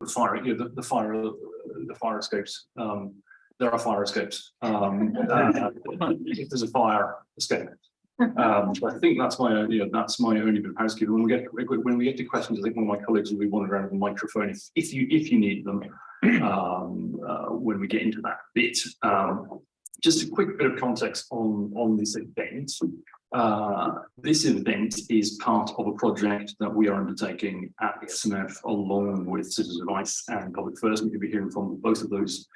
the fire, the fire escapes. There are fire escapes. If there's a fire escape. So I think that's my only bit of housekeeping. When we get to questions, I think one of my colleagues will be wandering around with the microphone if you need them when we get into that bit. Just a quick bit of context on this event. This event is part of a project that we are undertaking at the SNF along with Citizens Advice and Public First. You'll be hearing from both of those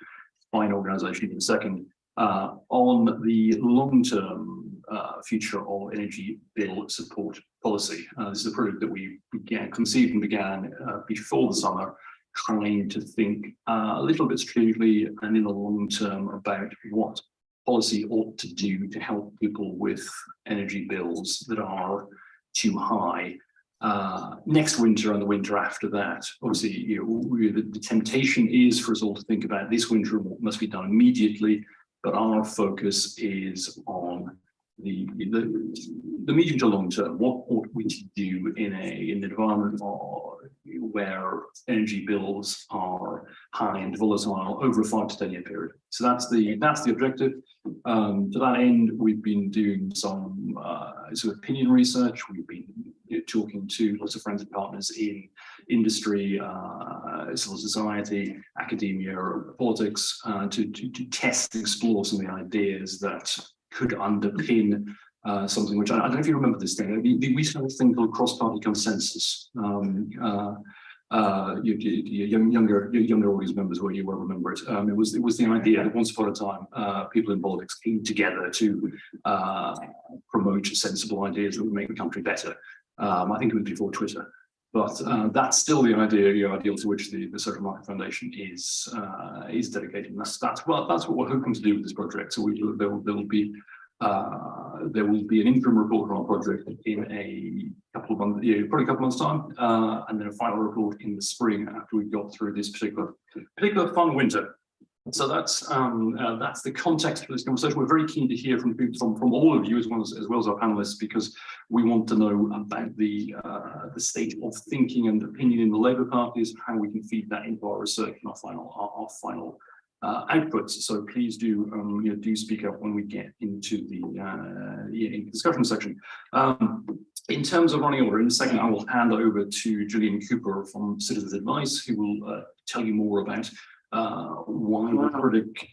fine organisations in a second on the long-term future of energy bill support policy. This is a project that we conceived and began before the summer, trying to think a little bit strategically and in the long term about what policy ought to do to help people with energy bills that are too high next winter and the winter after that. Obviously, the temptation is for us all to think about this winter and what must be done immediately, but our focus is on the medium to long term. What ought we to do in an environment where energy bills are high and volatile over a 5 to 10 year period? So that's the objective. To that end, we've been doing some sort of opinion research. We've been talking to lots of friends and partners in industry, civil society, academia, politics, to test and explore some of the ideas that could underpin something which I don't know if you remember this thing. We used to have a thing called cross-party consensus. Younger audience members where you won't remember it. It was the idea that once upon a time people in politics came together to promote sensible ideas that would make the country better. I think it was before Twitter. But that's still the ideal to which the Social Market Foundation is dedicated. And that's what we're hoping to do with this project. So there will be an interim report on our project in a couple of months, probably a couple of months' time, and then a final report in the spring after we've got through this particular fun winter. So that's the context for this conversation. We're very keen to hear from people, from all of you as well as our panelists, because we want to know about the state of thinking and opinion in the Labour parties, how we can feed that into our research and our final outputs. So please do speak up when we get into the discussion section. In terms of running order, in a second I will hand over to Gillian Cooper from Citizens Advice, who will tell you more about why the project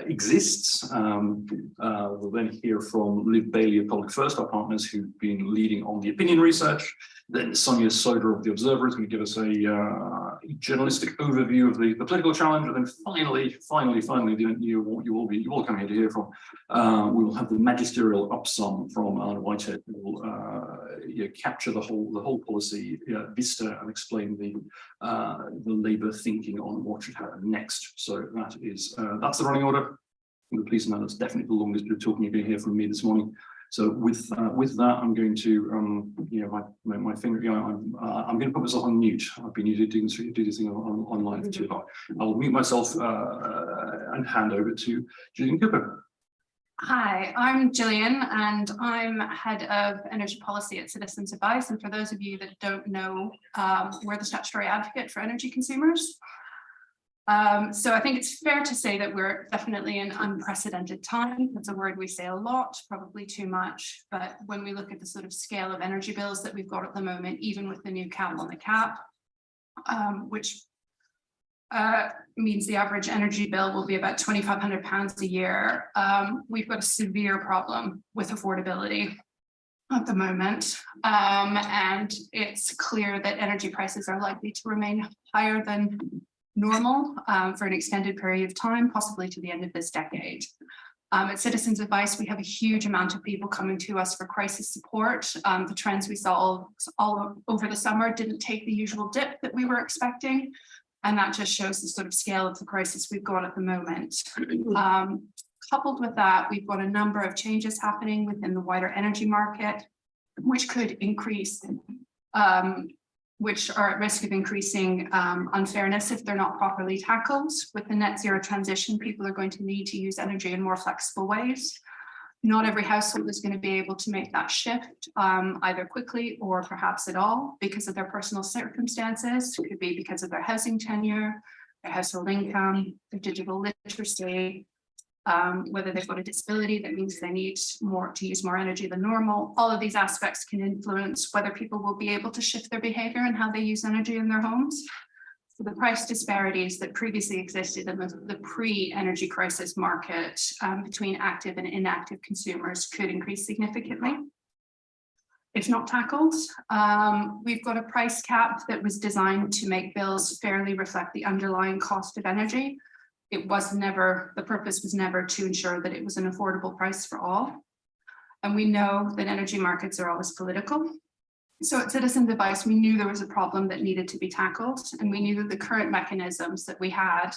exists. We'll then hear from Liv Bailey of Public First, our partners who've been leading on the opinion research. Then Sonia Soder of the Observer is going to give us a journalistic overview of the political challenge, and then finally, you all come here to hear from. We will have the magisterial upsum from Anna Whitehead, who will capture the whole policy vista and explain the Labour thinking on what should happen next. So that's the running order. Please know that's definitely the longest bit of talking you're going to hear from me this morning. So with that, I'm going to, my finger, I'm going to put myself on mute. I've been usually doing this thing online for too long. I'll mute myself and hand over to Gillian Cooper. Hi, I'm Gillian, and I'm head of energy policy at Citizens Advice. And for those of you that don't know, we're the statutory advocate for energy consumers. So I think it's fair to say that we're definitely in unprecedented time. That's a word we say a lot, probably too much. But when we look at the sort of scale of energy bills that we've got at the moment, even with the new cap on the cap, which means the average energy bill will be about £2,500 a year, we've got a severe problem with affordability at the moment. And it's clear that energy prices are likely to remain higher than normal for an extended period of time, possibly to the end of this decade. At Citizens Advice, we have a huge amount of people coming to us for crisis support. The trends we saw all over the summer didn't take the usual dip that we were expecting, and that just shows the sort of scale of the crisis we've got at the moment. Coupled with that, we've got a number of changes happening within the wider energy market, which could increase which are at risk of increasing unfairness if they're not properly tackled. With the net zero transition, people are going to need to use energy in more flexible ways. Not every household is going to be able to make that shift either quickly or perhaps at all because of their personal circumstances. It could be because of their housing tenure, their household income, their digital literacy, whether they've got a disability that means they need to use more energy than normal. All of these aspects can influence whether people will be able to shift their behavior and how they use energy in their homes. So the price disparities that previously existed in the pre-energy crisis market between active and inactive consumers could increase significantly if not tackled. We've got a price cap that was designed to make bills fairly reflect the underlying cost of energy. The purpose was never to ensure that it was an affordable price for all. And we know that energy markets are always political. So at Citizen Device, we knew there was a problem that needed to be tackled, and we knew that the current mechanisms that we had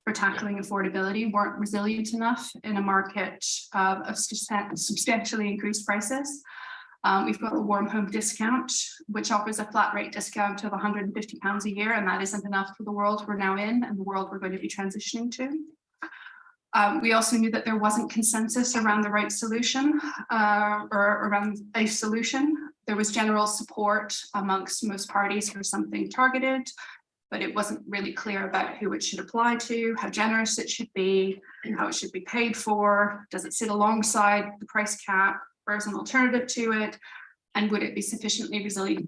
for tackling affordability weren't resilient enough in a market of substantially increased prices. We've got the warm home discount, which offers a flat rate discount of £150 a year, and that isn't enough for the world we're now in and the world we're going to be transitioning to. We also knew that there wasn't consensus around the right solution or around a solution. There was general support amongst most parties for something targeted, but it wasn't really clear about who it should apply to, how generous it should be, how it should be paid for, does it sit alongside the price cap, or as an alternative to it, and would it be sufficiently resilient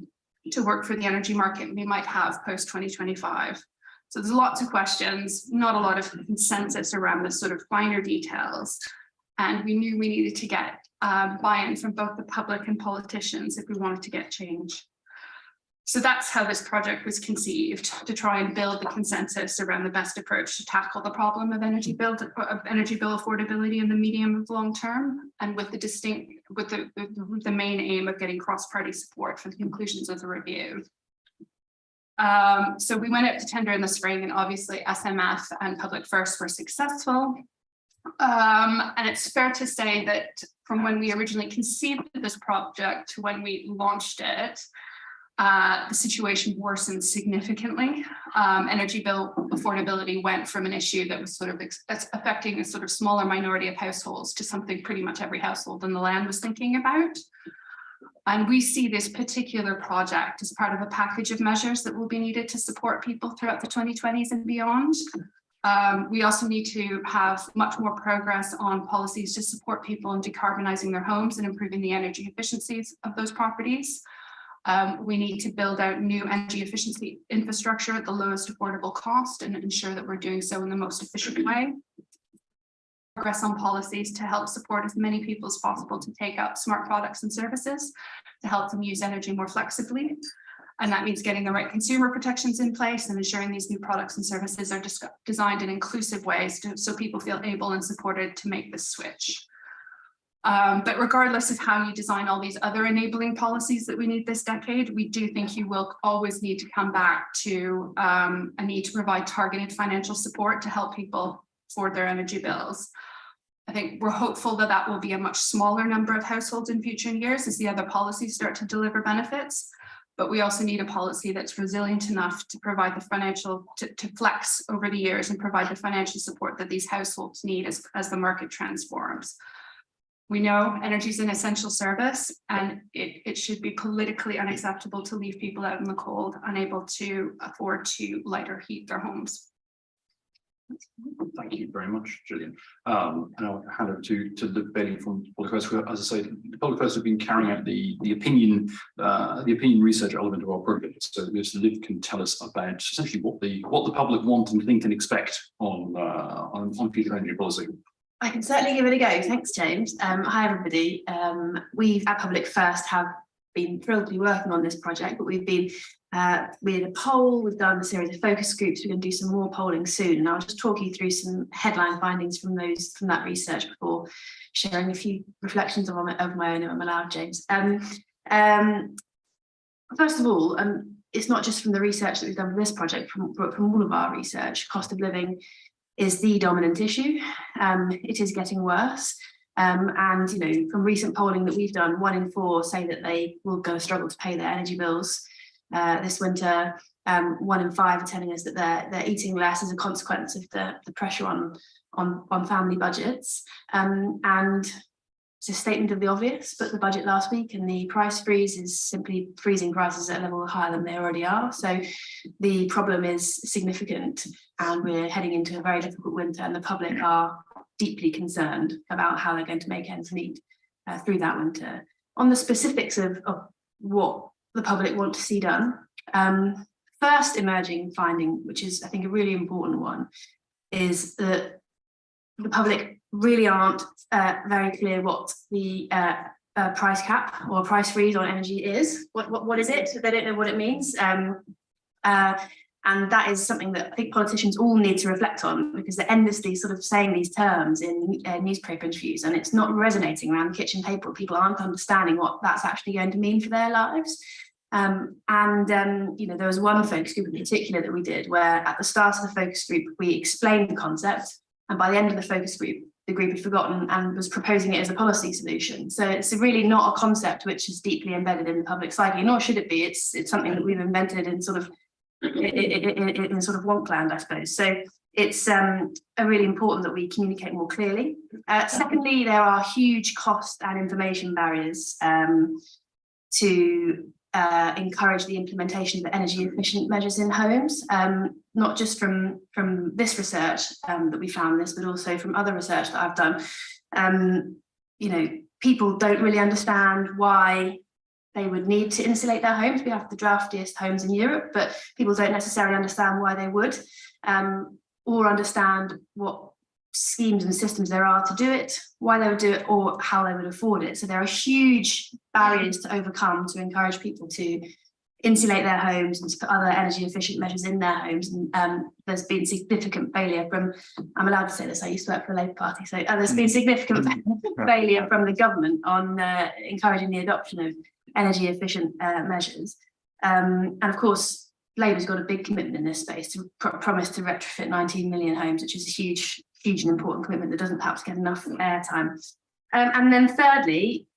to work for the energy market we might have post-2025? So there's lots of questions, not a lot of consensus around the sort of finer details. And we knew we needed to get buy-in from both the public and politicians if we wanted to get change. So that's how this project was conceived, to try and build the consensus around the best approach to tackle the problem of energy bill affordability in the medium and long term, and with the main aim of getting cross-party support for the conclusions of the review. So we went out to tender in the spring, and obviously SMF and Public First were successful. And it's fair to say that from when we originally conceived this project to when we launched it, the situation worsened significantly. Energy bill affordability went from an issue that was sort of affecting a sort of smaller minority of households to something pretty much every household in the land was thinking about. And we see this particular project as part of a package of measures that will be needed to support people throughout the 2020s and beyond. We also need to have much more progress on policies to support people in decarbonising their homes and improving the energy efficiencies of those properties. We need to build out new energy efficiency infrastructure at the lowest affordable cost and ensure that we're doing so in the most efficient way. Progress on policies to help support as many people as possible to take up smart products and services to help them use energy more flexibly. And that means getting the right consumer protections in place and ensuring these new products and services are designed in inclusive ways so people feel able and supported to make this switch. But regardless of how you design all these other enabling policies that we need this decade, we do think you will always need to come back to a need to provide targeted financial support to help people afford their energy bills. I think we're hopeful that that will be a much smaller number of households in future years as the other policies start to deliver benefits. But we also need a policy that's resilient enough to provide the financial, to flex over the years and provide the financial support that these households need as the market transforms. We know energy is an essential service, and it should be politically unacceptable to leave people out in the cold, unable to afford to light or heat their homes. Thank you very much, Gillian. And I'll hand over to Liv Bailey from Public First. As I say, the Public First have been carrying out the opinion research element of our project. So this Liv can tell us about essentially what the public want and think and expect on future energy policy. I can certainly give it a go. Thanks, James. Hi, everybody. We at Public First have been thrilled to be working on this project, but we did a poll, we've done a series of focus groups, we're going to do some more polling soon, and I'll just talk you through some headline findings from that research before sharing a few reflections of my own, if I'm allowed, James. First of all, it's not just from the research that we've done for this project, but from all of our research. Cost of living is the dominant issue. It is getting worse. And from recent polling that we've done, 1 in 4 say that they will go struggle to pay their energy bills this winter. 1 in 5 are telling us that they're eating less as a consequence of the pressure on family budgets. And it's a statement of the obvious, but the budget last week and the price freeze is simply freezing prices at a level higher than they already are. So the problem is significant, and we're heading into a very difficult winter, and the public are deeply concerned about how they're going to make ends meet through that winter. On the specifics of what the public want to see done, first emerging finding, which is I think a really important one, is that the public really aren't very clear what the price cap or price freeze on energy is. What is it? They don't know what it means. And that is something that I think politicians all need to reflect on, because they're endlessly sort of saying these terms in newspaper interviews, and it's not resonating around the kitchen table. People aren't understanding what that's actually going to mean for their lives. You know, there was one focus group in particular that we did, where at the start of the focus group, we explained the concept, and by the end of the focus group, the group had forgotten and was proposing it as a policy solution. So it's really not a concept which is deeply embedded in the public psyche, nor should it be. It's something that we've invented in sort of wonkland, I suppose. So it's really important that we communicate more clearly. Secondly, there are huge cost and information barriers to encourage the implementation of energy efficient measures in homes, not just from this research that we found this, but also from other research that I've done. You know, people don't really understand why they would need to insulate their homes. We have the draftiest homes in Europe, but people don't necessarily understand why they would, or understand what schemes and systems there are to do it, why they would do it, or how they would afford it. So there are huge barriers to overcome to encourage people to insulate their homes and to put other energy efficient measures in their homes. And there's been significant failure from, I'm allowed to say this, I used to work for the Labour Party, so there's been significant failure from the government on encouraging the adoption of energy efficient measures. And of course, Labour's got a big commitment in this space to promise to retrofit 19 million homes, which is a huge and important commitment that doesn't perhaps get enough airtime. And then thirdly,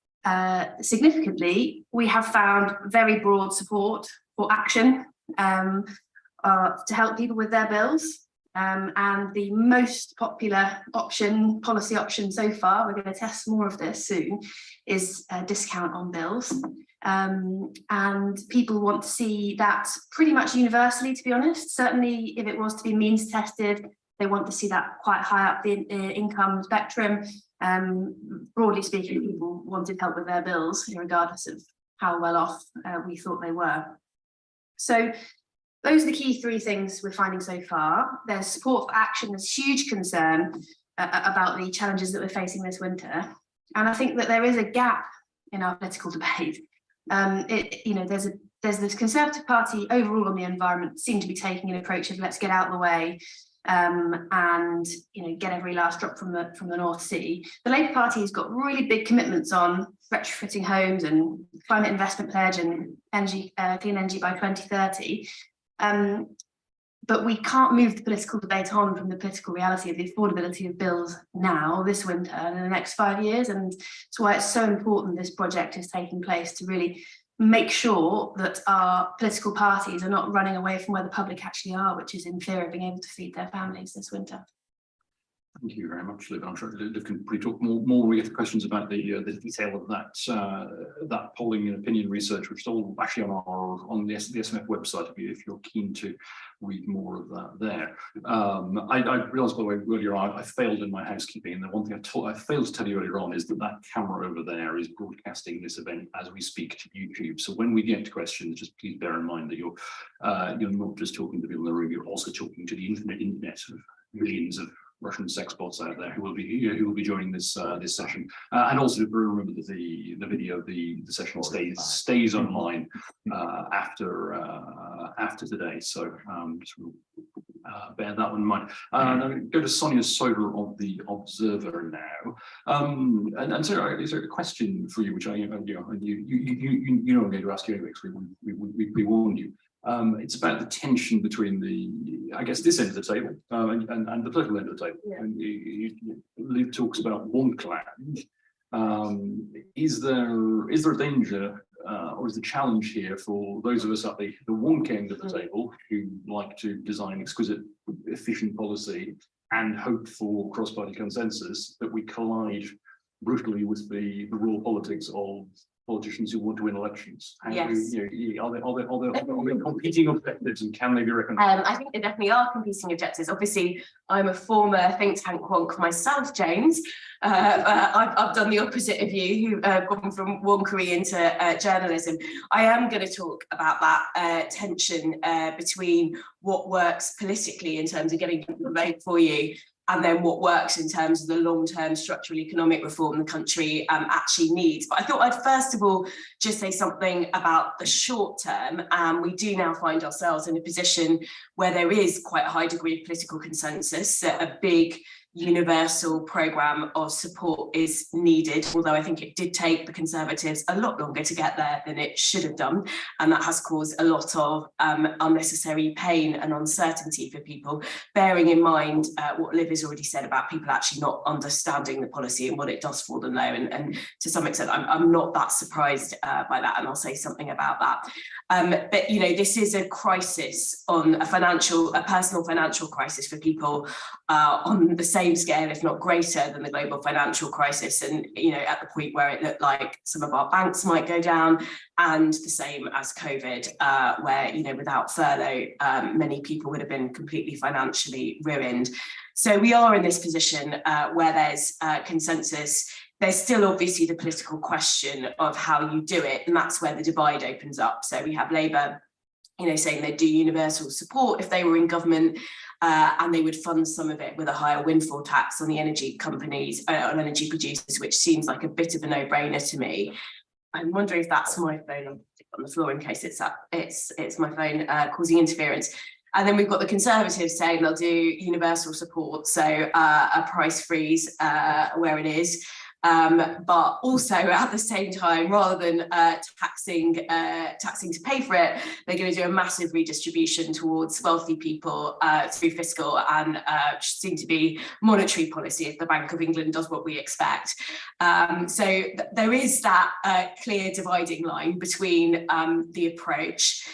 significantly, we have found very broad support for action to help people with their bills. And the most popular policy option so far, we're going to test more of this soon, is a discount on bills. And people want to see that pretty much universally, to be honest. Certainly, if it was to be means tested, they want to see that quite high up the income spectrum. Broadly speaking, people wanted help with their bills, regardless of how well off we thought they were. So those are the key three things we're finding so far. There's support for action, there's huge concern about the challenges that we're facing this winter. And I think that there is a gap in our political debate. There's this Conservative Party overall on the environment seem to be taking an approach of let's get out of the way, and get every last drop from the North Sea. The Labour Party has got really big commitments on retrofitting homes and climate investment pledge and energy, clean energy by 2030. But we can't move the political debate on from the political reality of the affordability of bills now, this winter, and in the next 5 years. And that's why it's so important this project is taking place, to really make sure that our political parties are not running away from where the public actually are, which is in fear of being able to feed their families this winter. Thank you very much, Liv. I'm sure Liv can probably talk more when we get to questions about the detail of that polling and opinion research, which is all actually on the SMF website if you're keen to read more of that there. I realised, by the way, earlier on, I failed in my housekeeping, and the one thing I failed to tell you earlier on is that camera over there is broadcasting this event as we speak to YouTube. So when we get to questions, just please bear in mind that you're not just talking to people in the room, you're also talking to the internet of millions of Russian sex bots out there who will be joining this session, and also remember that the video of the session stays online after today. So just bear that one in mind. Go to Sonia Soder of the Observer now, and so is there a question for you, which I'm going to ask you anyway, because we warned you. It's about the tension between this end of the table and the political end of the table. Yeah. And Liv talks about wonkland. Is there a danger or is the challenge here for those of us at the wonk end of the table who like to design exquisite, efficient policy and hope for cross-party consensus, that we collide brutally with the raw politics of politicians who want to win elections. How Yes. are they competing objectives, and can they be reckoned? I think there definitely are competing objectives. Obviously, I'm a former think tank wonk myself, James. I've done the opposite of you, who've gone from wonkery into journalism. I am going to talk about that tension between what works politically in terms of getting people to vote for you, and then what works in terms of the long-term structural economic reform the country actually needs. But I thought I'd first of all just say something about the short term. We do now find ourselves in a position where there is quite a high degree of political consensus that a big universal programme of support is needed, although I think it did take the Conservatives a lot longer to get there than it should have done, and that has caused a lot of unnecessary pain and uncertainty for people, bearing in mind what Liv has already said about people actually not understanding the policy and what it does for them, though, and to some extent I'm not that surprised by that, and I'll say something about that. But you know, this is a crisis on a personal financial crisis for people on the same scale, if not greater, than the global financial crisis, and you know, at the point where it looked like some of our banks might go down, and the same as COVID, where you know, without furlough, many people would have been completely financially ruined. So we are in this position where there's consensus. There's still obviously the political question of how you do it, and that's where the divide opens up. So we have Labour, you know, saying they'd do universal support if they were in government, and they would fund some of it with a higher windfall tax on the energy companies, on energy producers, which seems like a bit of a no-brainer to me. I'm wondering if that's my phone on the floor in case it's my phone causing interference. And then we've got the Conservatives saying they'll do universal support, so a price freeze where it is. But also at the same time, rather than taxing to pay for it, they're going to do a massive redistribution towards wealthy people through fiscal and seem to be monetary policy if the Bank of England does what we expect. So there is that clear dividing line between the approach.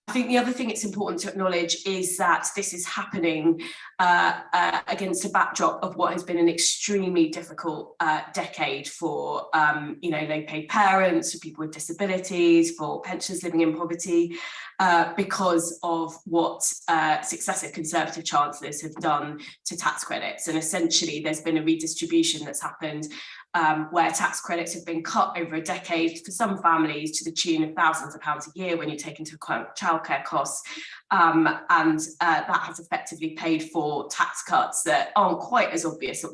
I think the other thing it's important to acknowledge is that this is happening against a backdrop of what has been an extremely difficult decade for you know, low-paid parents, for people with disabilities, for pensioners living in poverty, because of what successive Conservative chancellors have done to tax credits. And essentially there's been a redistribution that's happened where tax credits have been cut over a decade for some families to the tune of thousands of pounds a year when you take into account childcare costs, and that has effectively paid for tax cuts that aren't quite as obvious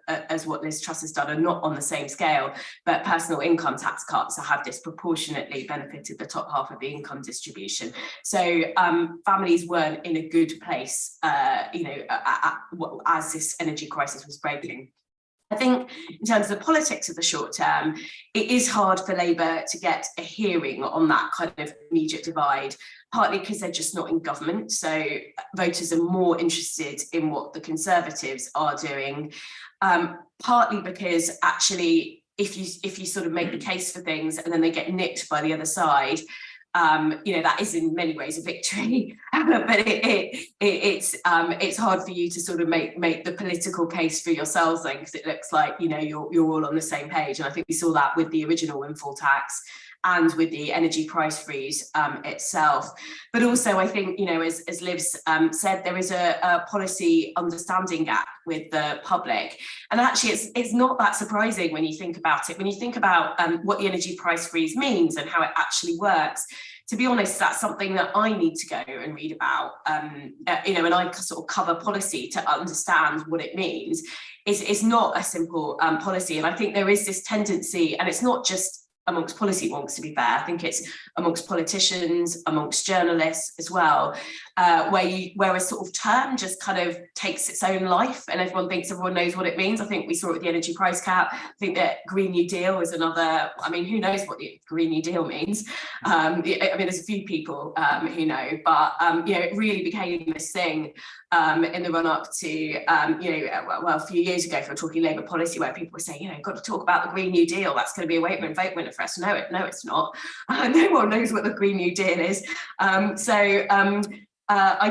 as what Liz Truss has done, and not on the same scale, but personal income tax cuts have disproportionately benefited the top half of the income distribution. So families weren't in a good place, you know, as this energy crisis was breaking. I think in terms of the politics of the short term, it is hard for Labour to get a hearing on that kind of immediate divide, partly because they're just not in government. So voters are more interested in what the Conservatives are doing, partly because actually if you sort of make the case for things and then they get nicked by the other side, you know, that is in many ways a victory, but it's hard for you to sort of make the political case for yourselves then, because it looks like, you know, you're all on the same page. And I think we saw that with the original windfall tax and with the energy price freeze itself. But also I think, you know, as Liv's said, there is a policy understanding gap with the public. And actually it's not that surprising when you think about it. When you think about what the energy price freeze means and how it actually works, to be honest, that's something that I need to go and read about, you know, and I sort of cover policy to understand what it means. It's not a simple policy. And I think there is this tendency, and it's not just amongst policy wonks, to be fair, I think it's amongst politicians, amongst journalists as well, where a sort of term just kind of takes its own life and everyone thinks everyone knows what it means. I think we saw it with the energy price cap. I think that Green New Deal is another, I mean, who knows what the Green New Deal means? I mean, there's a few people who know, but, you know, it really became this thing in the run up to, you know, well, a few years ago, if we're talking Labour policy, where people were saying, you know, got to talk about the Green New Deal. That's going to be a vote winner for us. No, it's not. No one knows what the Green New Deal is. I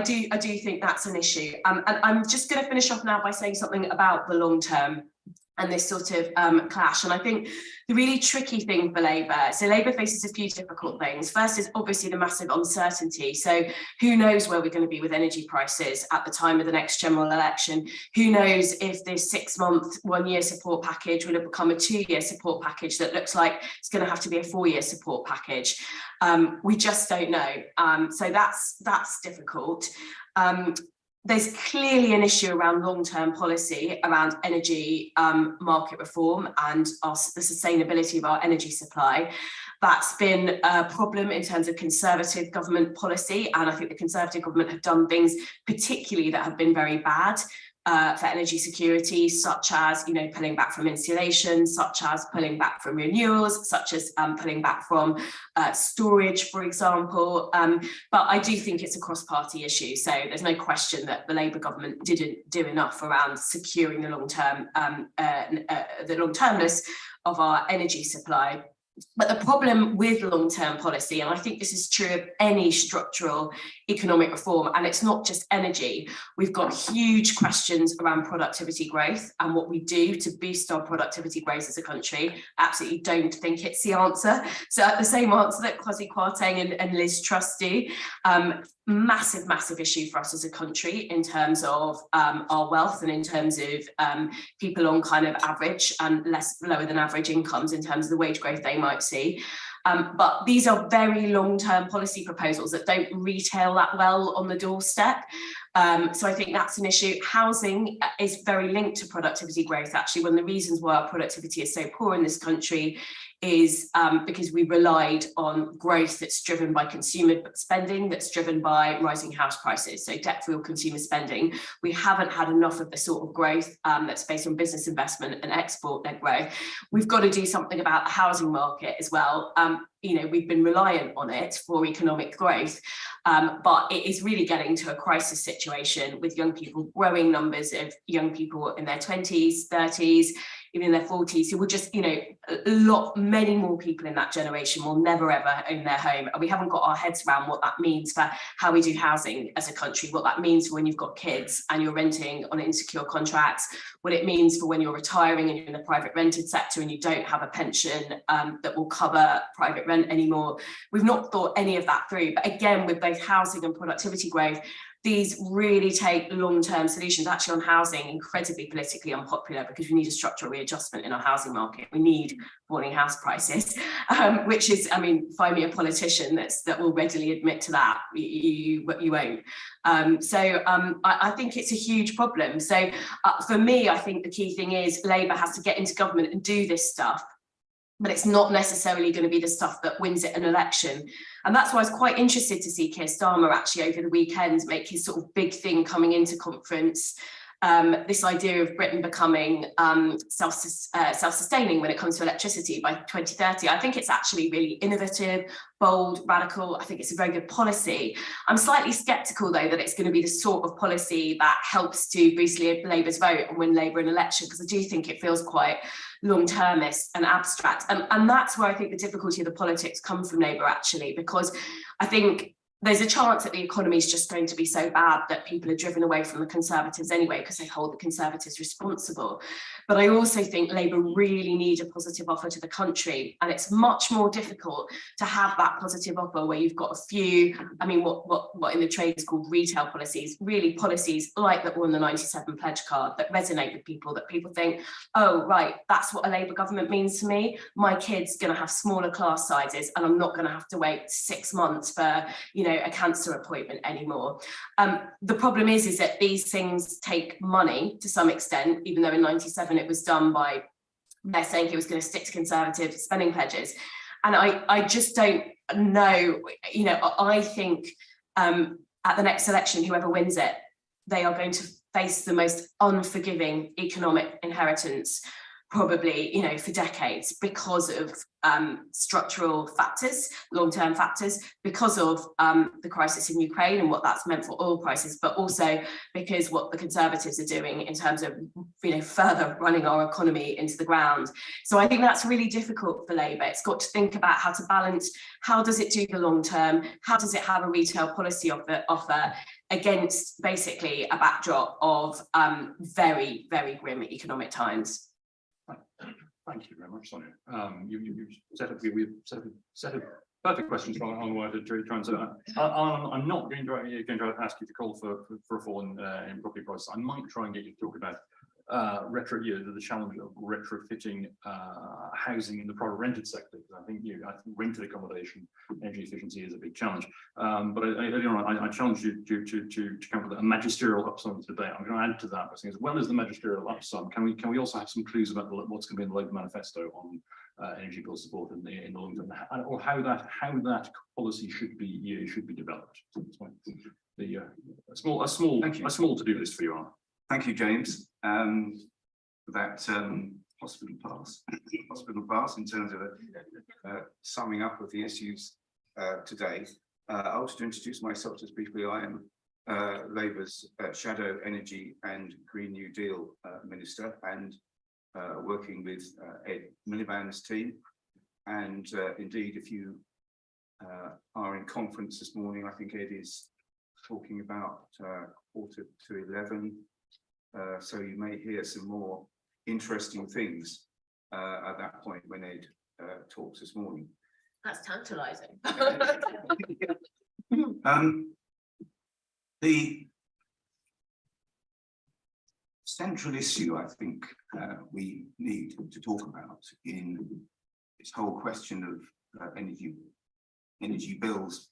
do think that's an issue. And I'm just going to finish off now by saying something about the long term. and this sort of clash. And I think the really tricky thing for Labour, so Labour faces a few difficult things. First is obviously the massive uncertainty. So who knows where we're going to be with energy prices at the time of the next general election? Who knows if this 6-month, 1-year support package will have become a 2-year support package that looks like it's going to have to be a 4-year support package. We just don't know. So that's difficult. There's clearly an issue around long-term policy around energy market reform and the sustainability of our energy supply. That's been a problem in terms of Conservative government policy, and I think the Conservative government have done things particularly that have been very bad for energy security, such as, you know, pulling back from insulation, such as pulling back from renewals, such as pulling back from storage, for example. But I do think it's a cross-party issue. So there's no question that the Labour government didn't do enough around securing the long-termness of our energy supply. But the problem with long-term policy, and I think this is true of any structural economic reform, and it's not just energy, we've got huge questions around productivity growth and what we do to boost our productivity growth as a country. Absolutely don't think it's the answer. So the same answer that Kwasi Kwarteng and Liz Truss do. Massive issue for us as a country in terms of our wealth and in terms of people on kind of average and lower than average incomes in terms of the wage growth they might see. But these are very long-term policy proposals that don't retail that well on the doorstep. So I think that's an issue. Housing is very linked to productivity growth. Actually, one of the reasons why our productivity is so poor in this country is because we relied on growth that's driven by consumer spending, that's driven by rising house prices, so debt-fueled consumer spending. We haven't had enough of the sort of growth that's based on business investment and export-led growth. We've got to do something about the housing market as well. You know, we've been reliant on it for economic growth, but it is really getting to a crisis situation with young people, growing numbers of young people in their 20s, 30s, even in their 40s, who will just, you know, many more people in that generation will never ever own their home. And we haven't got our heads around what that means for how we do housing as a country, what that means for when you've got kids and you're renting on insecure contracts, what it means for when you're retiring and you're in the private rented sector and you don't have a pension that will cover private rent anymore. We've not thought any of that through. But again, with both housing and productivity growth, these really take long-term solutions. Actually, on housing, incredibly politically unpopular because we need a structural readjustment in our housing market. We need falling house prices, which is, I mean, find me a politician that will readily admit to that. You won't. I think it's a huge problem. So for me, I think the key thing is Labour has to get into government and do this stuff. But it's not necessarily going to be the stuff that wins it an election. And that's why I was quite interested to see Keir Starmer actually over the weekend make his sort of big thing coming into conference, this idea of Britain becoming self-sustaining when it comes to electricity by 2030. I think it's actually really innovative, bold, radical. I think it's a very good policy. I'm slightly sceptical, though, that it's going to be the sort of policy that helps to boost Labour's vote and win Labour an election, because I do think it feels quite long-termist and abstract. And that's where I think the difficulty of the politics come from Labour, actually, because I think there's a chance that the economy is just going to be so bad that people are driven away from the Conservatives anyway, because they hold the Conservatives responsible. But I also think Labour really need a positive offer to the country. And it's much more difficult to have that positive offer where you've got a few, I mean, what in the trade is called retail policies, really policies like that were on the 97 pledge card that resonate with people, that people think, oh, right, that's what a Labour government means to me. My kid's going to have smaller class sizes and I'm not going to have to wait 6 months for, you know, a cancer appointment anymore. The problem is that these things take money to some extent, even though in 97 it was done by, they're saying he was going to stick to Conservative spending pledges. And I just don't know, you know, I think at the next election, whoever wins it, they are going to face the most unforgiving economic inheritance probably, you know, for decades, because of structural factors, long-term factors, because of the crisis in Ukraine and what that's meant for oil prices, but also because what the Conservatives are doing in terms of, you know, further running our economy into the ground. So I think that's really difficult for Labour. It's got to think about how to balance, how does it do the long term, how does it have a retail policy offer against basically a backdrop of very, very grim economic times. Thank you very much, Sonia. You've we've set a perfect questions on what to try and say. I'm not going to ask you to call for a fall in property prices. I might try and get you to talk about the challenge of retrofitting housing in the private rented sector. I think rented accommodation energy efficiency is a big challenge. But I challenge you to come up with a magisterial upsum debate. I'm going to add to that by saying, as well as the magisterial upsum, can we also have some clues about what's going to be in the Labour manifesto on energy bill support in the long term, or how that policy should be developed. So a small to-do list for you, Anna. Thank you, James. That hospital pass in terms of a summing up of the issues today. I want to introduce myself just briefly. I am Labour's Shadow Energy and Green New Deal Minister, and working with Ed Miliband's team. And indeed, if you are in conference this morning, I think Ed is talking about 11:15. So you may hear some more interesting things at that point when Ed talks this morning. That's tantalising. The central issue, I think, we need to talk about in this whole question of energy bills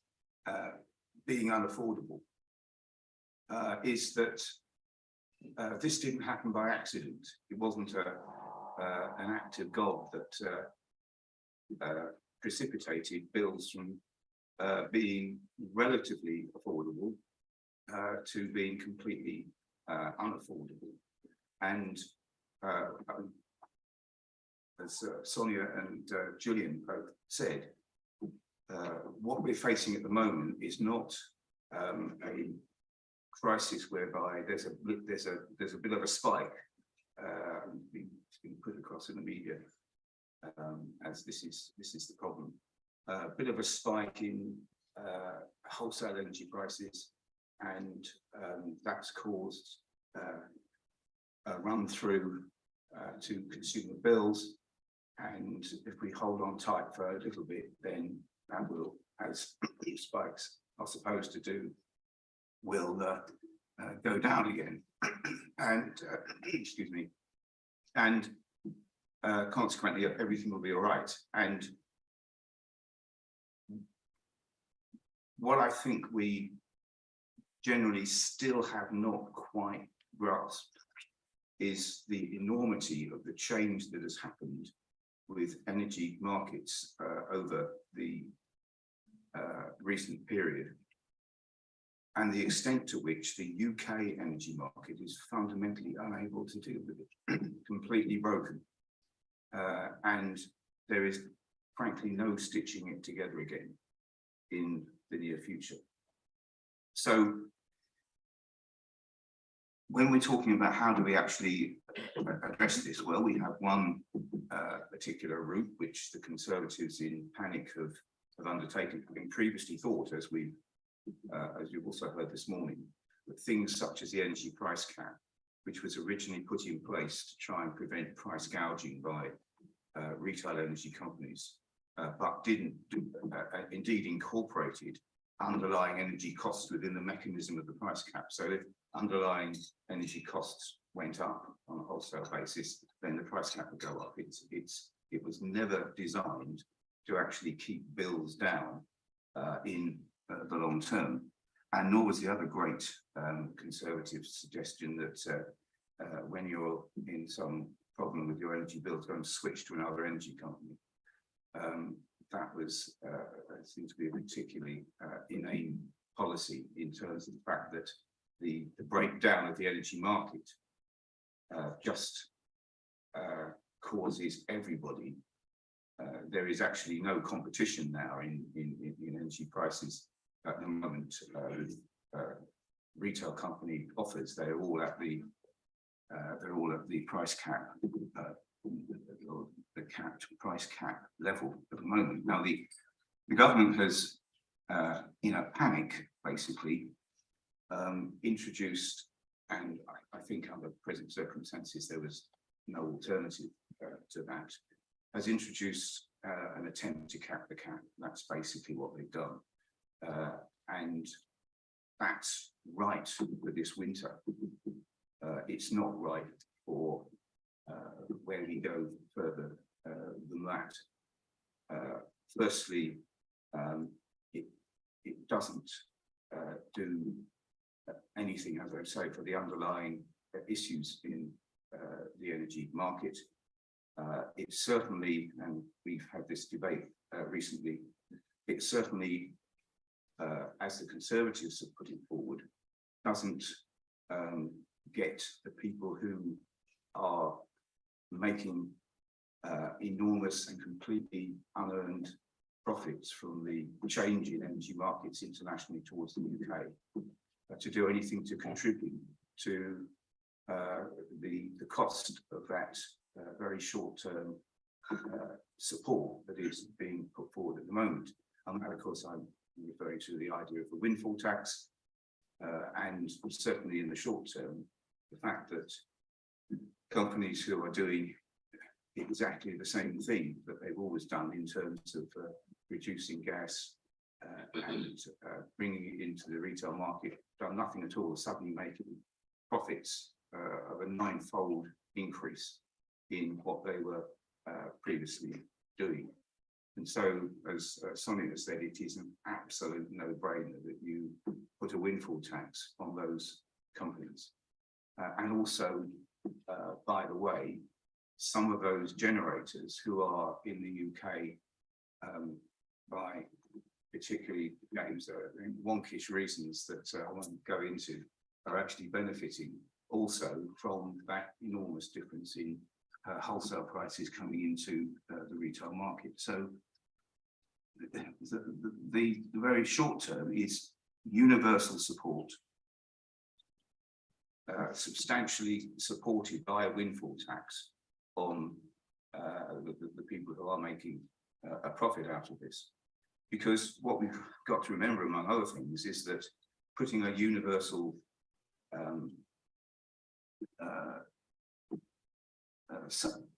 being unaffordable is that this didn't happen by accident. It wasn't an act of God that precipitated bills from being relatively affordable to being completely unaffordable. And as Sonia and Julian both said, what we're facing at the moment is not a crisis whereby there's a bit of a spike it's been put across in the media as this is the problem. A bit of a spike in wholesale energy prices, and that's caused a run through to consumer bills. And if we hold on tight for a little bit, then that will, as spikes are supposed to do, will go down again. And excuse me, and consequently everything will be all right. And what I think we generally still have not quite grasped is the enormity of the change that has happened with energy markets over the recent period, and the extent to which the UK energy market is fundamentally unable to deal with it, completely broken. And there is frankly no stitching it together again in the near future. So when we're talking about how do we actually address this, well, we have one particular route which the Conservatives in panic have undertaken, having previously thought, as you've also heard this morning, that things such as the energy price cap, which was originally put in place to try and prevent price gouging by retail energy companies, but didn't indeed incorporated underlying energy costs within the mechanism of the price cap. So if underlying energy costs went up on a wholesale basis, then the price cap would go up. It was never designed to actually keep bills down in the long term, and nor was the other great Conservative suggestion that when you're in some problem with your energy bill, to go and switch to another energy company. That was seemed to be a particularly inane policy in terms of the fact that the breakdown of the energy market just causes everybody. There is actually no competition now in energy prices at the moment. Retail company offers, they're all at the price cap, the capped price cap level at the moment. Now the government has, in a panic, basically introduced, and I think under present circumstances there was no alternative, to that, has introduced an attempt to cap the cap. That's basically what they've done. And that's right for this winter. It's not right for where we go further than that. Firstly, it doesn't do anything, as I say, for the underlying issues in the energy market. It certainly, and we've had this debate recently, it certainly, as the Conservatives have put it forward, doesn't get the people who are making enormous and completely unearned profits from the change in energy markets internationally towards the UK to do anything to contribute to the cost of that very short-term support that is being put forward at the moment. And of course, I'm referring to the idea of the windfall tax, and certainly in the short term, the fact that companies who are doing exactly the same thing that they've always done in terms of reducing gas and bringing it into the retail market, done nothing at all, suddenly making profits of a 9-fold increase in what they were previously doing. And so, as Sonia has said, it is an absolute no-brainer that you put a windfall tax on those companies. And also, by the way, some of those generators who are in the UK by particularly names, wonkish reasons that I won't go into, are actually benefiting also from that enormous difference in wholesale prices coming into the retail market. So the very short term is universal support, substantially supported by a windfall tax on the people who are making a profit out of this. Because what we've got to remember, among other things, is that putting a universal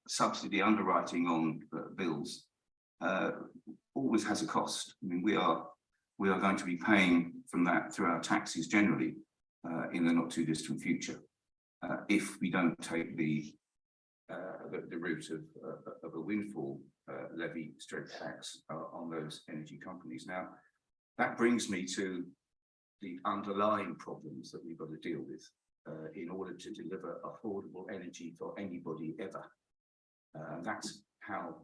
subsidy underwriting on bills always has a cost. I mean, we are going to be paying from that through our taxes generally in the not too distant future, if we don't take the route of a windfall levy stroke tax on those energy companies. Now, that brings me to the underlying problems that we've got to deal with in order to deliver affordable energy for anybody ever. That's how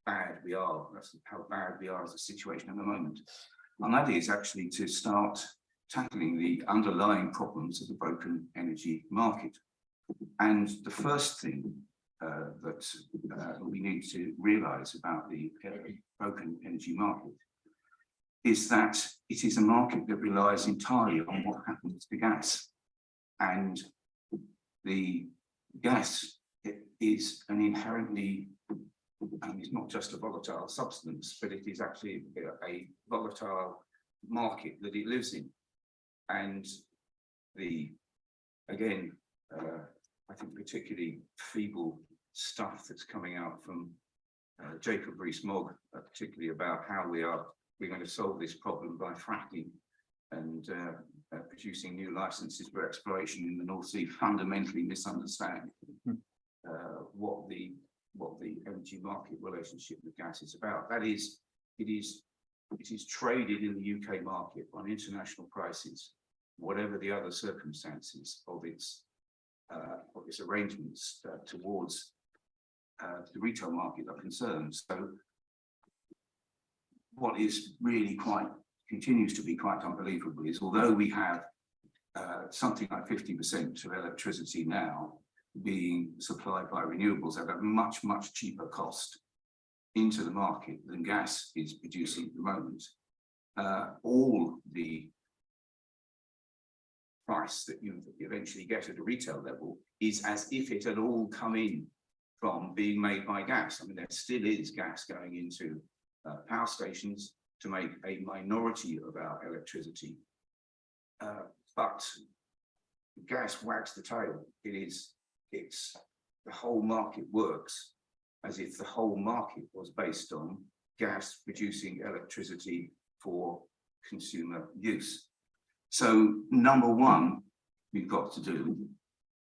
bad we are. That's how bad we are as a situation at the moment. And that is actually to start tackling the underlying problems of the broken energy market. And the first thing that we need to realise about the broken energy market is that it is a market that relies entirely on what happens to gas. And the gas is an inherently, and it's not just a volatile substance, but it is actually a volatile market that it lives in. And again, I think particularly feeble stuff that's coming out from Jacob Rees-Mogg, particularly about how we're going to solve this problem by fracking and producing new licenses for exploration in the North Sea, fundamentally misunderstand what the energy market relationship with gas is about. That is, it is traded in the UK market on international prices, whatever the other circumstances of its arrangements towards the retail market are concerned. So what is really continues to be quite unbelievable is, although we have something like 50% of electricity now being supplied by renewables at a much, much cheaper cost into the market than gas is producing at the moment, all the price that you eventually get at a retail level is as if it had all come in from being made by gas. I mean, there still is gas going into power stations to make a minority of our electricity, but gas wags the tail. It's the whole market works as if the whole market was based on gas producing electricity for consumer use. So number one we've got to do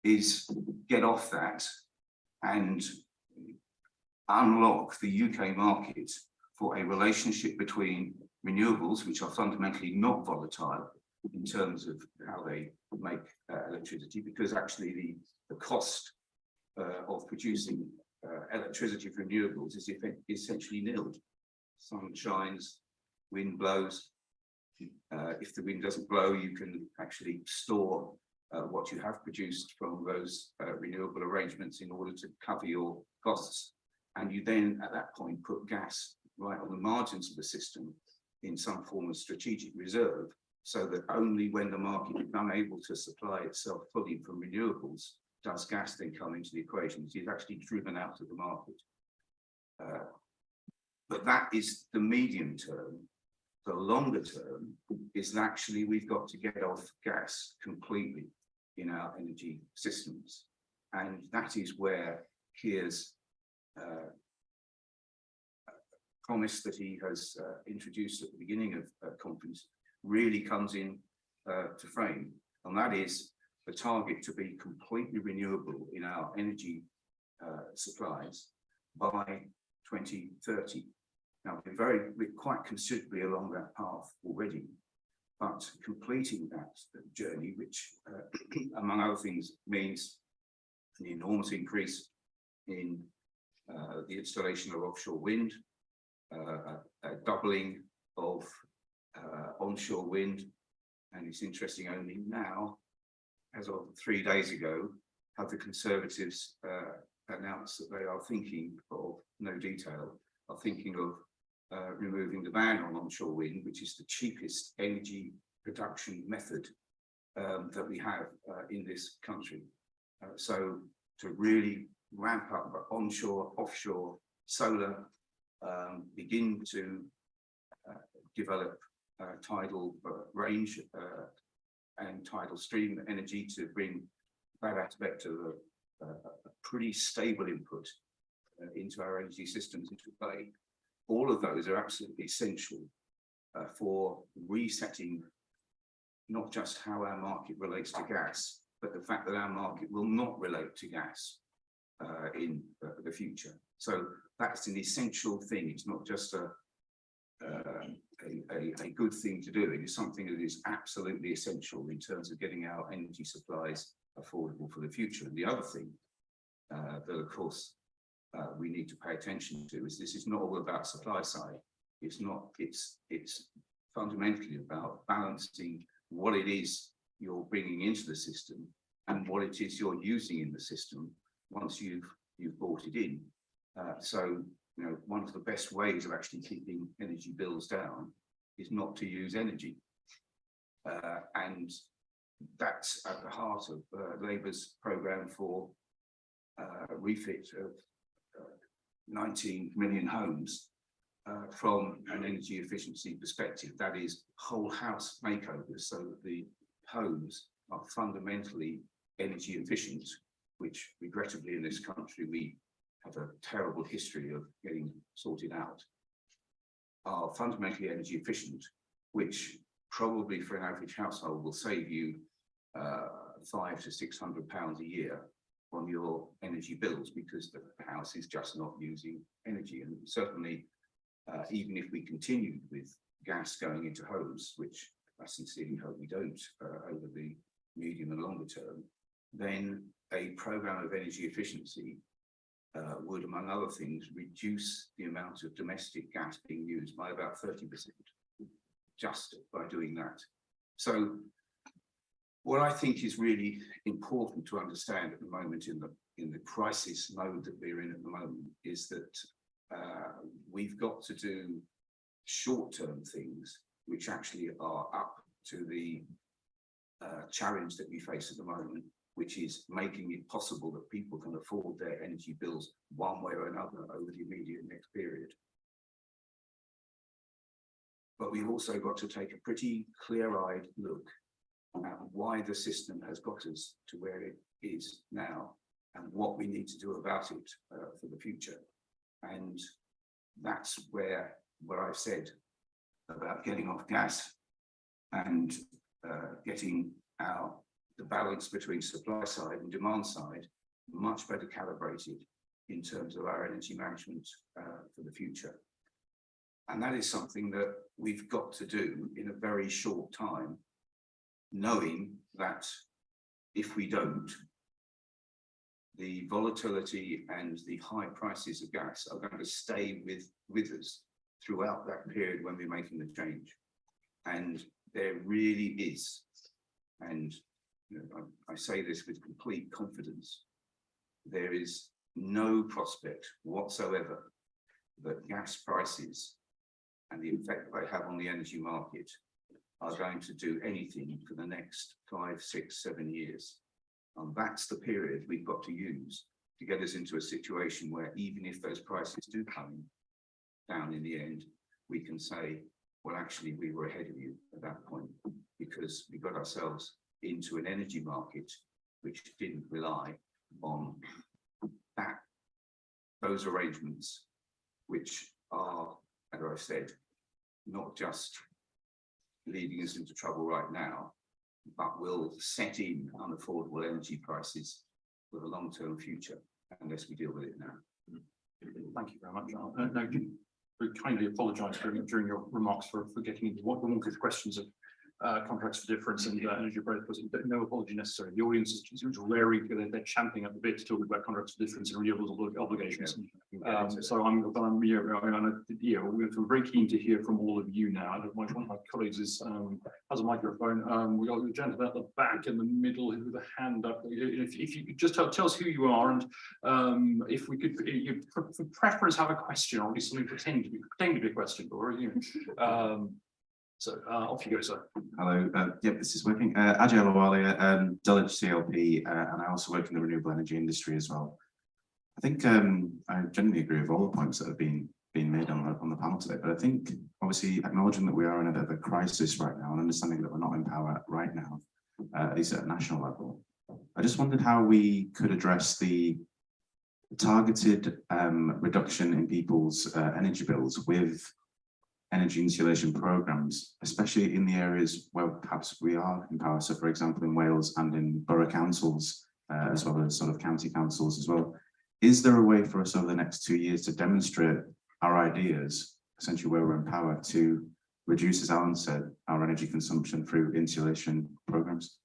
is get off that and unlock the UK market for a relationship between renewables, which are fundamentally not volatile in terms of how they make electricity, because actually the cost of producing electricity from renewables is essentially nil. Sun shines, wind blows. If the wind doesn't blow, you can actually store what you have produced from those renewable arrangements in order to cover your costs. And you then, at that point, put gas right on the margins of the system in some form of strategic reserve, so that only when the market is unable to supply itself fully from renewables does gas then come into the equation. It's actually driven out of the market. But that is the medium term. The longer term is actually we've got to get off gas completely in our energy systems. And that is where Keir's promise that he has introduced at the beginning of conference really comes in to frame. And that is the target to be completely renewable in our energy supplies by 2030. Now, we're quite considerably along that path already, but completing that journey, which among other things means an enormous increase in the installation of offshore wind, a doubling of onshore wind. And it's interesting, only now, as of 3 days ago, have the Conservatives announced that they are thinking of, no detail, are thinking of removing the ban on onshore wind, which is the cheapest energy production method that we have in this country. So to really ramp up onshore, offshore, solar, begin to develop tidal range and tidal stream energy to bring that aspect of a pretty stable input into our energy systems into play. All of those are absolutely essential for resetting not just how our market relates to gas, but the fact that our market will not relate to gas in the future. So that's an essential thing. It's not just a good thing to do. It is something that is absolutely essential in terms of getting our energy supplies affordable for the future. And the other thing that, of course, we need to pay attention to is this is not all about supply side. It's not. It's fundamentally about balancing what it is you're bringing into the system and what it is you're using in the system once you've brought it in. So, you know, one of the best ways of actually keeping energy bills down is not to use energy. And that's at the heart of Labour's programme for refit of 19 million homes from an energy efficiency perspective. That is whole house makeovers, so that the homes are fundamentally energy efficient, which regrettably in this country we have a terrible history of getting sorted out, are fundamentally energy efficient, which probably for an average household will save you £500 to £600 a year on your energy bills, because the house is just not using energy. And certainly, even if we continued with gas going into homes, which I sincerely hope we don't over the medium and longer term, then a programme of energy efficiency would, among other things, reduce the amount of domestic gas being used by about 30%, just by doing that. So what I think is really important to understand at the moment in the crisis mode that we're in at the moment is that we've got to do short-term things which actually are up to the challenge that we face at the moment, which is making it possible that people can afford their energy bills one way or another over the immediate next period. But we've also got to take a pretty clear-eyed look at why the system has got us to where it is now and what we need to do about it for the future. And that's where I've said about getting off gas and getting the balance between supply side and demand side much better calibrated in terms of our energy management for the future. And that is something that we've got to do in a very short time, knowing that if we don't, the volatility and the high prices of gas are going to stay with us throughout that period when we're making the change. And there really is, and you know, I say this with complete confidence, there is no prospect whatsoever that gas prices and the effect they have on the energy market are going to do anything for the next 5, 6, 7 years. And that's the period we've got to use to get us into a situation where even if those prices do come down in the end, we can say, well, actually, we were ahead of you at that point because we got ourselves into an energy market which didn't rely on those arrangements, which are, as I've said, not just leading us into trouble right now, but will set in unaffordable energy prices for the long-term future unless we deal with it now. Thank you very much. No, we kindly apologise during your remarks for getting into what one of the questions of contracts for difference and energy price. No apology necessary. The audience is raring, they're champing at the bit to talk about contracts for difference and renewables obligations. So we're very keen to hear from all of you now. One of my colleagues has a microphone. We got the gentleman at the back in the middle with a hand up. If you could just tell us who you are, and if we could, for preference, have a question or at least something pretend to be a question, or so off you go, sir. Hello, yep, this is working. Ajay Lawalia, Dulwich CLP, and I also work in the renewable energy industry as well. I think I generally agree with all the points that have been made on the panel today, but I think obviously acknowledging that we are in a bit of a crisis right now and understanding that we're not in power right now, at least at a national level, I just wondered how we could address the targeted reduction in people's energy bills with energy insulation programs, especially in the areas where perhaps we are in power. So, for example, in Wales and in borough councils, as well as sort of county councils as well. Is there a way for us over the next 2 years to demonstrate our ideas, essentially where we're in power, to reduce, as Alan said, our energy consumption through insulation programs?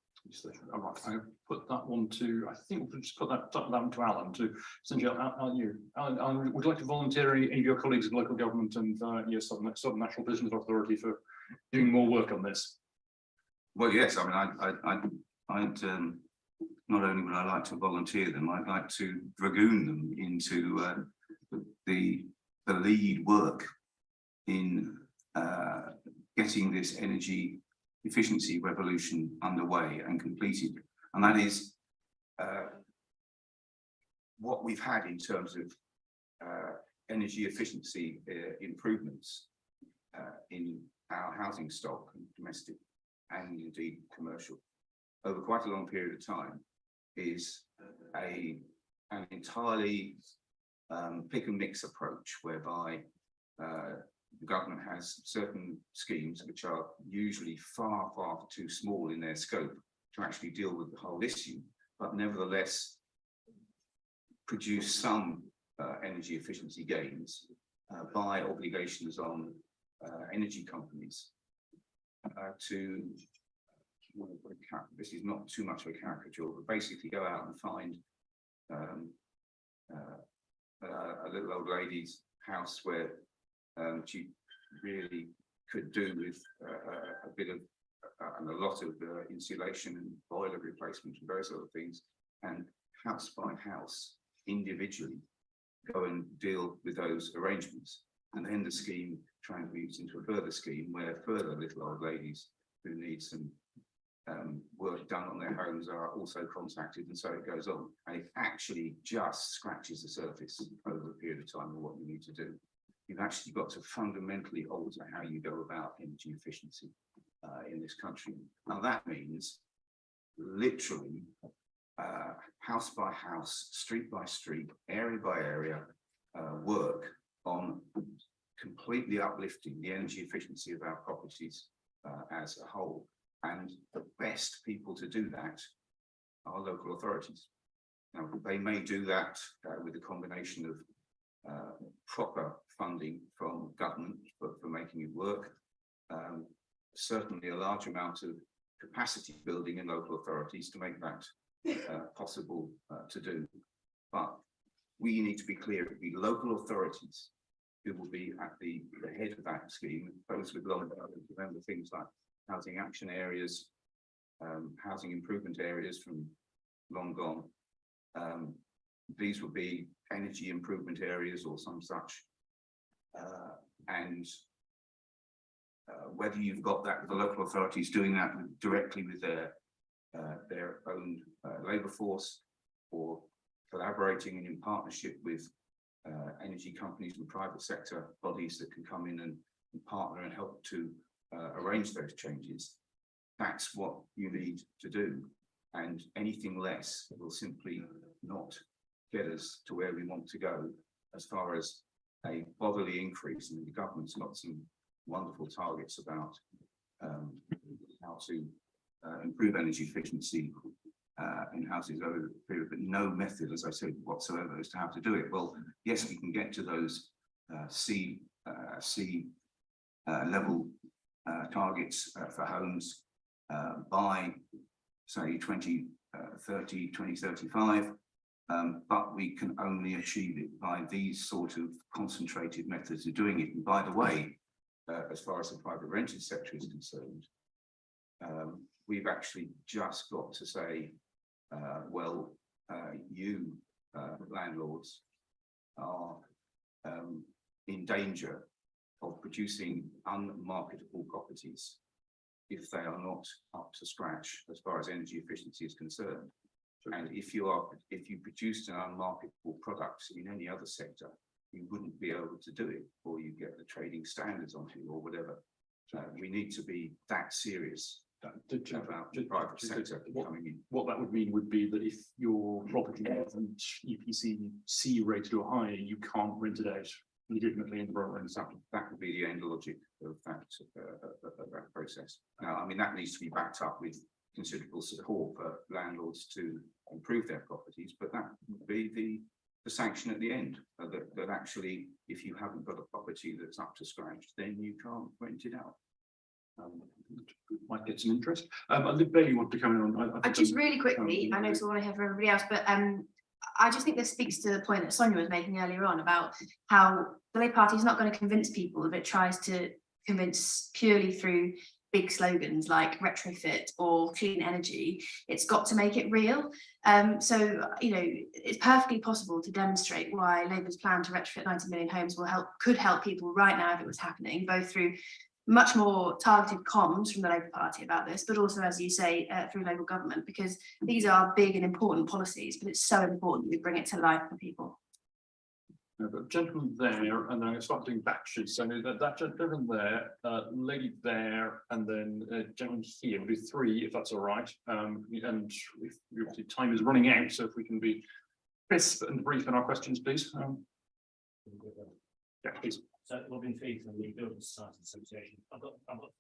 All right, I put that one to, I think we'll just put that one to Alan, to essentially, Alan, would you like to volunteer any of your colleagues in local government and yes, Southern National Business Authority for doing more work on this? Well, yes, I mean, I'd not only would I like to volunteer them, I'd like to dragoon them into the lead work in getting this energy efficiency revolution underway and completed. And that is what we've had in terms of energy efficiency improvements in our housing stock, domestic and indeed commercial, over quite a long period of time, is an entirely pick and mix approach, whereby the government has certain schemes which are usually far too small in their scope to actually deal with the whole issue, but nevertheless produce some energy efficiency gains by obligations on energy companies to, this is not too much of a caricature, but basically go out and find a little old lady's house where she really could do with a bit of and a lot of insulation and boiler replacement and various other things, and house by house individually go and deal with those arrangements, and then the scheme transmutes into a further scheme where further little old ladies who need some work done on their homes are also contacted, and so it goes on, and it actually just scratches the surface over a period of time of what you need to do. You've actually got to fundamentally alter how you go about energy efficiency in this country. Now that means literally house by house, street by street, area by area, work on completely uplifting the energy efficiency of our properties as a whole. And the best people to do that are local authorities. Now, they may do that with a combination of proper funding from government for making it work. Certainly a large amount of capacity building in local authorities to make that possible to do. But we need to be clear, it will be local authorities who will be at the head of that scheme. Those with long, remember things like housing action areas, housing improvement areas from long gone. These will be energy improvement areas or some such. And whether you've got that with the local authorities doing that directly with their own labour force, or collaborating and in partnership with energy companies and private sector bodies that can come in and partner and help to arrange those changes, that's what you need to do. And anything less will simply not get us to where we want to go as far as a bodily increase. And the government's got some wonderful targets about how to improve energy efficiency in houses over the period, but no method, as I said, whatsoever as to how to do it. Well, yes, we can get to those C level targets for homes by, say, 2030, 2035, but we can only achieve it by these sort of concentrated methods of doing it. And by the way, as far as the private rented sector is concerned, we've actually just got to say, well, you landlords are in danger of producing unmarketable properties if they are not up to scratch as far as energy efficiency is concerned. And if you produced an unmarketable product in any other sector, you wouldn't be able to do it, or you get the trading standards onto you or whatever. We need to be that serious about the private sector coming in. What that would mean would be that if your property isn't EPC C rated or higher, you can't rent it out legitimately in the borough. That would be the end logic of that process. Now, I mean, that needs to be backed up with considerable support for landlords to improve their properties, but that would be the sanction at the end, that actually, if you haven't got a property that's up to scratch, then you can't rent it out. Might get some interest. Bailey, want to come in on? I just really quickly, I know it's all I have for everybody else, but I just think this speaks to the point that Sonia was making earlier on about how the Labour Party is not going to convince people if it tries to convince purely through big slogans like retrofit or clean energy. It's got to make it real. So, you know, it's perfectly possible to demonstrate why Labour's plan to retrofit 90 million homes could help people right now if it was happening, both through much more targeted comms from the Labour Party about this, but also, as you say, through local government, because these are big and important policies, but it's so important that we bring it to life for people. But gentleman there, and then I'm going to start doing batches. So that gentleman there, lady there, and then gentleman here. We'll do three if that's all right. And if obviously time is running out, so if we can be crisp and brief in our questions, please. Yeah, please. So Robin Fee from the Building Society Association. I've got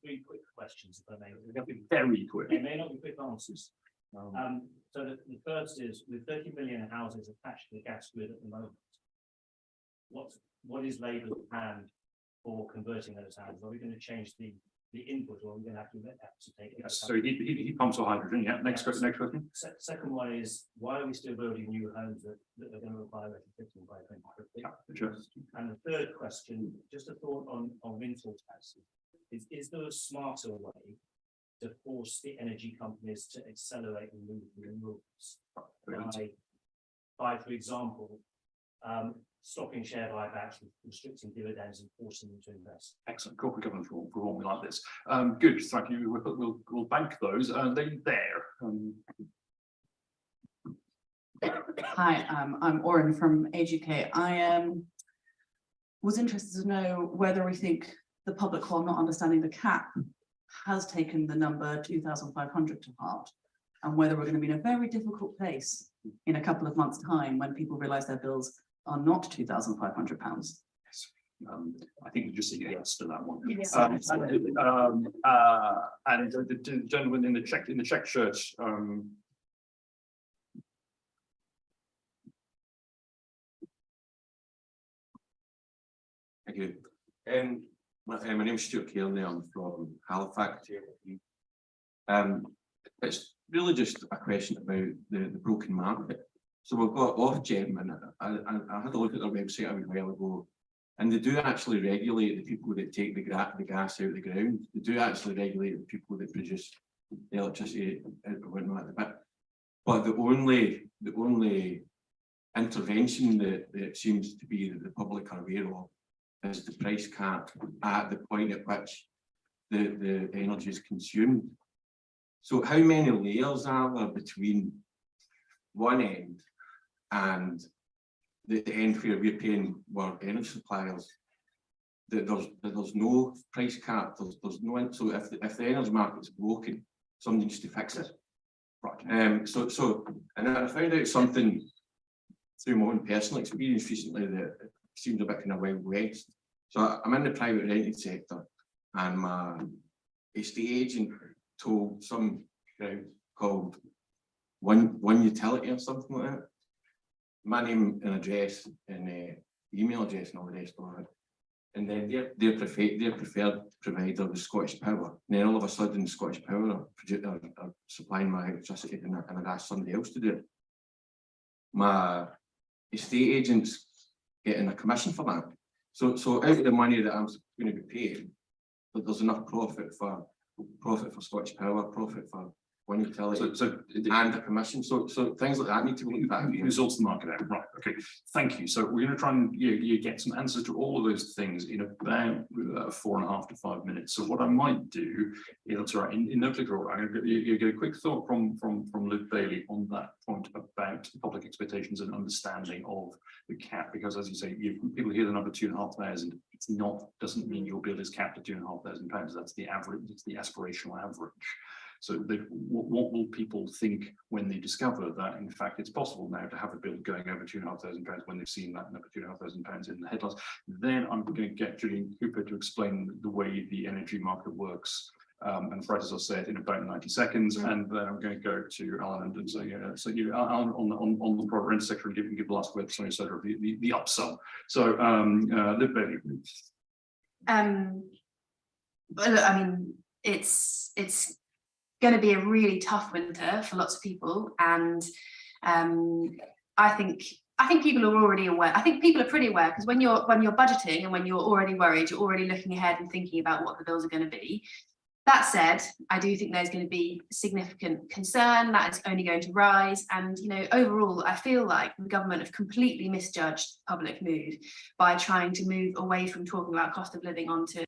three quick questions, if I may. They'll be very quick. They may not be quick answers. So the first is, with 30 million houses attached to the gas grid at the moment, what is Labour's plan for converting those houses? Are we going to change the input, or are we going to have to take it? Yes, so he pumps for hydrogen. Yeah. Next question. Second one is, why are we still building new homes that are going to require retrofitting by 2050? Yeah, sure. And the third question, just a thought on windfall taxes. Is there a smarter way to force the energy companies to accelerate and move the renewables? By, for example, stopping share buybacks, restricting dividends, and forcing them to invest. Excellent. Corporate governance reform, we like this. Good. Thank you. We'll bank those. Lady there. Hi, I'm Oren from AGK. I was interested to know whether we think the public, while not understanding the cap, has taken the number 2,500 to heart, and whether we're going to be in a very difficult place in a couple of months' time when people realise their bills are not £2,500. I think we just say yes to that one. Yes. And the gentleman in the check shirt, Thank you. My name is Stuart Kearney. I'm from Halifax. It's really just a question about the broken market. So we've got Ofgem, and I had a look at their website a wee while ago, and they do actually regulate the people that take the gas out of the ground. They do actually regulate the people that produce the electricity and whatnot. But the only intervention that seems to be that the public are aware of is the price cap at the point at which the energy is consumed. So how many layers are there between one end and the end where we're paying our energy suppliers? That there's no price cap, there's no, so if the energy market's broken, somebody needs to fix it. Right. So and I found out something through my own personal experience recently that seemed a bit kind of Wild West. So I'm in the private rented sector, and my estate agent told some crowd called one utility or something like that, my name and address and email address and all the rest of it, and then their preferred provider was Scottish Power. And then all of a sudden, Scottish Power are supplying my electricity, and I'd asked somebody else to do it. My estate agent's getting a commission for that. So out of the money that I'm going to be paying, but there's enough profit for Scottish Power, profit for one utility, and a commission. So things like that need to be looked at. Who sorts the market out? Right. Okay. Thank you. So we're going to try and you get some answers to all of those things in about 4.5 to 5 minutes. So what I might do is, right, in no particular order, I'm going to get a quick thought from Luke Bailey on that point about public expectations and understanding of the cap, because as you say, people hear the number 2,500. It's not, doesn't mean your bill is capped at £2,500. That's the average. It's the aspirational average. So what will people think when they discover that, in fact, it's possible now to have a bill going over £2,500 when they've seen that number £2,500 in the headlines? Then I'm going to get Julian Cooper to explain the way the energy market works. And Fred, as I said, in about 90 seconds, and then I'm going to go to Alan and say, Alan on the product rent sector, and give the last word, sorry, sort of the upsell. So, Liv Bailey, please. But look, I mean, it's going to be a really tough winter for lots of people, and I think people are already aware. I think people are pretty aware, because when you're budgeting and when you're already worried, you're already looking ahead and thinking about what the bills are going to be. That said, I do think there's going to be significant concern that it's only going to rise, and overall I feel like the government have completely misjudged public mood by trying to move away from talking about cost of living onto